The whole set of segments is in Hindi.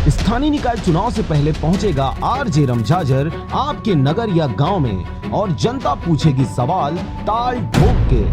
स्थानीय निकाय चुनाव से पहले पहुंचेगा आरजे रमझाझर आपके नगर या गांव में और जनता पूछेगी सवाल ताल ठोक के।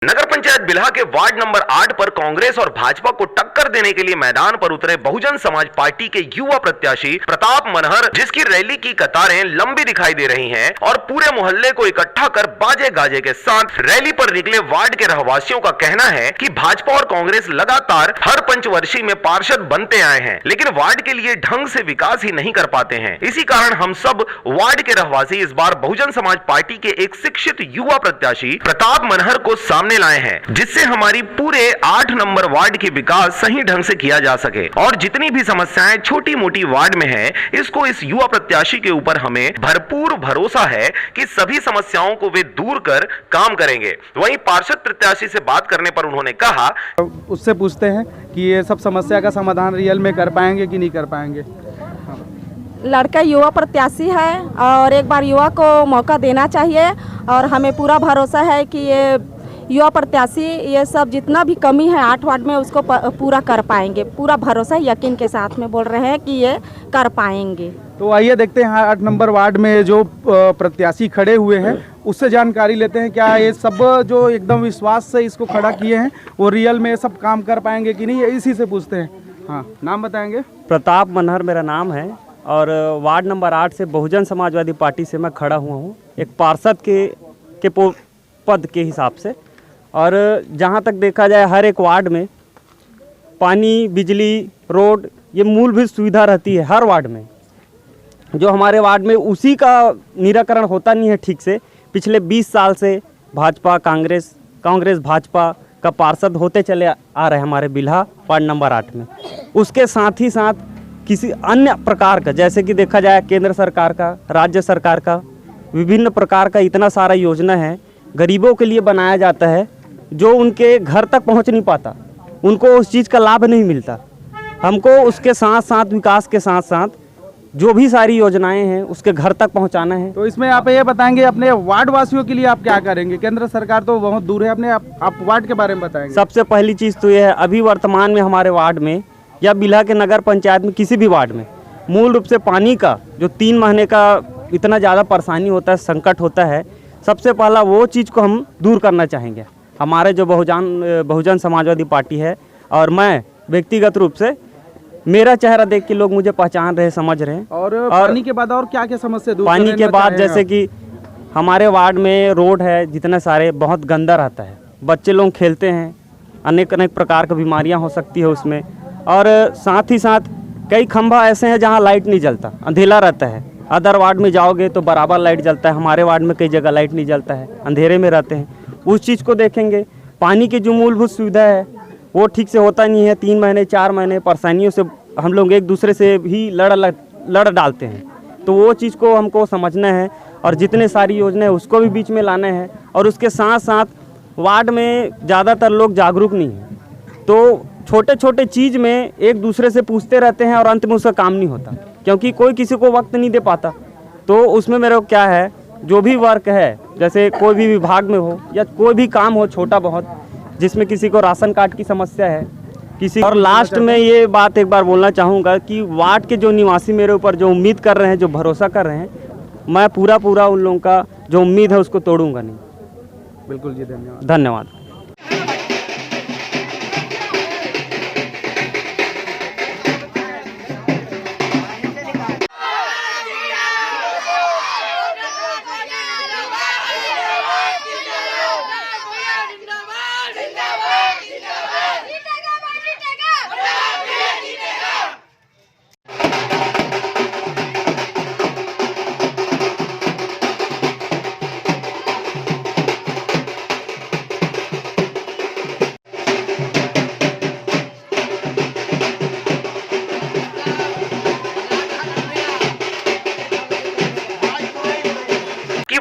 नगर पंचायत बिल्हा के वार्ड नंबर 8 पर कांग्रेस और भाजपा को टक्कर देने के लिए मैदान पर उतरे बहुजन समाज पार्टी के युवा प्रत्याशी प्रताप मनहर, जिसकी रैली की कतारें लंबी दिखाई दे रही हैं और पूरे मोहल्ले को इकट्ठा कर बाजे गाजे के साथ रैली पर निकले वार्ड के रहवासियों का कहना है कि भाजपा और कांग्रेस लगातार हर पंचवर्षीय में पार्षद बनते आए हैं, लेकिन वार्ड के लिए ढंग से विकास ही नहीं कर पाते हैं। इसी कारण हम सब वार्ड के रहवासी इस बार बहुजन समाज पार्टी के एक शिक्षित युवा प्रत्याशी प्रताप मनहर को सामने लाए हैं, जिससे हमारी पूरे 8 नंबर वार्ड की विकास सही ढंग से किया जा सके और जितनी भी समस्याएं छोटी मोटी वार्ड में है, इसको इस युवा प्रत्याशी के ऊपर हमें भरपूर भरोसा है कि सभी समस्याओं को वे दूर कर काम करेंगे। वहीं पार्षद प्रत्याशी से बात करने पर उन्होंने कहा, उससे पूछते हैं कि ये सब समस्या का समाधान रियल में कर पाएंगे कि नहीं कर पाएंगे। लड़का युवा प्रत्याशी है और एक बार युवा को मौका देना चाहिए और हमें पूरा भरोसा है कि ये युवा प्रत्याशी ये सब जितना भी कमी है 8 वार्ड में उसको पूरा कर पाएंगे। पूरा भरोसा यकीन के साथ में बोल रहे हैं कि ये कर पाएंगे। तो आइए देखते हैं 8 नंबर वार्ड में जो प्रत्याशी खड़े हुए हैं उससे जानकारी लेते हैं, क्या ये सब जो एकदम विश्वास से इसको खड़ा किए हैं वो रियल में सब काम कर पाएंगे कि नहीं, इसी से पूछते हैं। हाँ, नाम बताएंगे? प्रताप मनहर मेरा नाम है और वार्ड नंबर 8 से बहुजन समाजवादी पार्टी से मैं खड़ा हुआ हूँ, एक पार्षद के पद के हिसाब से। और जहाँ तक देखा जाए हर एक वार्ड में पानी, बिजली, रोड ये मूलभूत सुविधा रहती है हर वार्ड में। जो हमारे वार्ड में उसी का निराकरण होता नहीं है ठीक से। पिछले 20 साल से भाजपा कांग्रेस भाजपा का पार्षद होते चले आ रहे हैं हमारे बिल्हा वार्ड नंबर 8 में। उसके साथ ही साथ किसी अन्य प्रकार का, जैसे कि देखा जाए केंद्र सरकार का, राज्य सरकार का, विभिन्न प्रकार का इतना सारा योजना है गरीबों के लिए बनाया जाता है जो उनके घर तक पहुंच नहीं पाता, उनको उस चीज़ का लाभ नहीं मिलता। हमको उसके साथ साथ विकास के साथ साथ जो भी सारी योजनाएं हैं उसके घर तक पहुंचाना है। तो इसमें आप ये बताएंगे अपने वार्ड वासियों के लिए आप क्या करेंगे? केंद्र सरकार तो बहुत दूर है, अपने आप वार्ड के बारे में बताएंगे। सबसे पहली चीज़ तो ये है, अभी वर्तमान में हमारे वार्ड में या बिल्हा के नगर पंचायत में किसी भी वार्ड में मूल रूप से पानी का जो 3 महीने का इतना ज़्यादा परेशानी होता है, संकट होता है, सबसे पहला वो चीज़ को हम दूर करना चाहेंगे। हमारे जो बहुजन समाजवादी पार्टी है और मैं व्यक्तिगत रूप से, मेरा चेहरा देख के लोग मुझे पहचान रहे, समझ रहे हैं। और पानी के बाद और क्या क्या समस्या दूर? पानी के बाद जैसे कि हमारे वार्ड में रोड है जितने सारे बहुत गंदा रहता है, बच्चे लोग खेलते हैं, अनेक प्रकार की बीमारियां हो सकती है उसमें। और साथ ही साथ कई खंभा ऐसे हैं जहां लाइट नहीं जलता, अंधेरा रहता है। अदर वार्ड में जाओगे तो बराबर लाइट जलता है, हमारे वार्ड में कई जगह लाइट नहीं जलता है, अंधेरे में रहते हैं। उस चीज़ को देखेंगे। पानी की जो मूलभूत सुविधा है वो ठीक से होता नहीं है, 3 महीने 4 महीने परेशानियों से हम लोग एक दूसरे से भी लड़ डालते हैं। तो वो चीज़ को हमको समझना है और जितने सारी योजनाएं उसको भी बीच में लाना है। और उसके साथ साथ वार्ड में ज़्यादातर लोग जागरूक नहीं हैं, तो छोटे छोटे चीज़ में एक दूसरे से पूछते रहते हैं और अंत में उसका काम नहीं होता, क्योंकि कोई किसी को वक्त नहीं दे पाता। तो उसमें मेरे को क्या है, जो भी वर्क है, जैसे कोई भी विभाग में हो या कोई भी काम हो छोटा बहुत, जिसमें किसी को राशन कार्ड की समस्या है, किसी। और लास्ट में ये बात एक बार बोलना चाहूँगा कि वार्ड के जो निवासी मेरे ऊपर जो उम्मीद कर रहे हैं, जो भरोसा कर रहे हैं, मैं पूरा उन लोगों का जो उम्मीद है उसको तोड़ूंगा नहीं। बिल्कुल जी, धन्यवाद। धन्यवाद।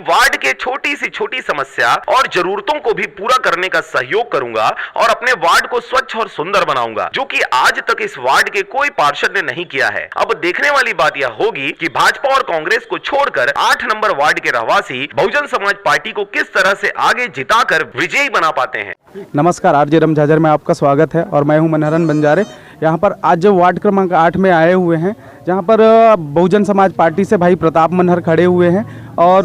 वार्ड के छोटी सी छोटी समस्या और जरूरतों को भी पूरा करने का सहयोग करूंगा और अपने वार्ड को स्वच्छ और सुंदर बनाऊंगा, जो कि आज तक इस वार्ड के कोई पार्षद ने नहीं किया है। अब देखने वाली बात यह होगी कि भाजपा और कांग्रेस को छोड़कर 8 नंबर वार्ड के रहवासी बहुजन समाज पार्टी को किस तरह से आगे जिताकर विजयी बना पाते हैं। नमस्कार, आरजे रमझाझर में आपका स्वागत है और मैं हूं मनहरन बंजारे। यहाँ पर आज वार्ड क्रमांक 8 में आए हुए हैं, जहाँ पर बहुजन समाज पार्टी से भाई प्रताप मनहर खड़े हुए हैं और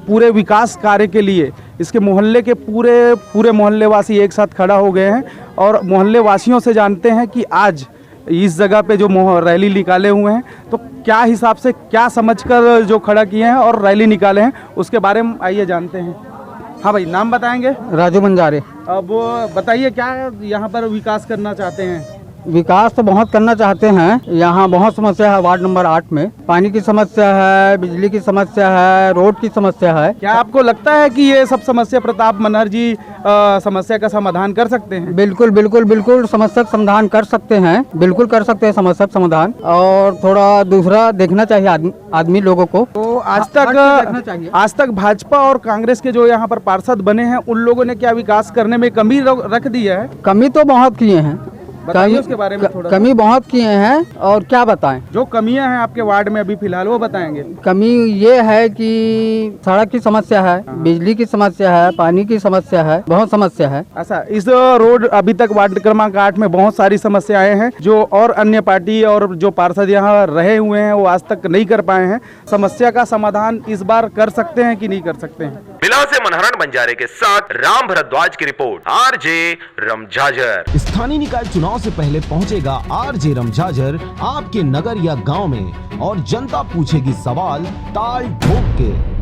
पूरे विकास कार्य के लिए इसके मोहल्ले के पूरे मोहल्ले वासी एक साथ खड़ा हो गए हैं और मोहल्ले वासियों से जानते हैं कि आज इस जगह पे जो रैली निकाले हुए हैं तो क्या हिसाब से क्या समझकर जो खड़ा किए हैं और रैली निकाले हैं उसके बारे में आइए जानते हैं। हाँ भाई, नाम बताएंगे? राजू बंजारे। अब बताइए क्या यहाँ पर विकास करना चाहते हैं? विकास तो बहुत करना चाहते हैं, यहाँ बहुत समस्या है। वार्ड नंबर 8 में पानी की समस्या है, बिजली की समस्या है, रोड की समस्या है। क्या आपको लगता है कि ये सब समस्या प्रताप मनहर जी समस्या का समाधान कर सकते हैं? बिल्कुल बिल्कुल बिल्कुल समस्या का समाधान कर सकते हैं, बिल्कुल कर सकते हैं समस्या का समाधान। और थोड़ा दूसरा देखना चाहिए आदमी लोगों को। तो देखना चाहिए। आज तक भाजपा और कांग्रेस के जो यहाँ पर पार्षद बने हैं उन लोगों ने क्या विकास करने में कमी रख दी है? कमी तो बहुत किए हैं, बताइए उसके बारे में थोड़ा। कमी बहुत किए हैं और क्या बताएं। जो कमियां हैं आपके वार्ड में अभी फिलहाल वो बताएंगे। कमी ये है कि सड़क की समस्या है, बिजली की समस्या है, पानी की समस्या है, बहुत समस्या है। ऐसा इस रोड अभी तक वार्ड क्रमांक 8 में बहुत सारी समस्याएं हैं जो और अन्य पार्टी और जो पार्षद यहाँ रहे हुए हैं वो आज तक नहीं कर पाए हैं। समस्या का समाधान इस बार कर सकते हैं कि नहीं कर सकते हैं? बिला से मनहरण बंजारे के साथ राम भरद्वाज की रिपोर्ट, आरजे रमझाझर। स्थानीय निकाय चुनाव से पहले पहुंचेगा आरजे रमझाझर आपके नगर या गांव में और जनता पूछेगी सवाल ताल ठोक के।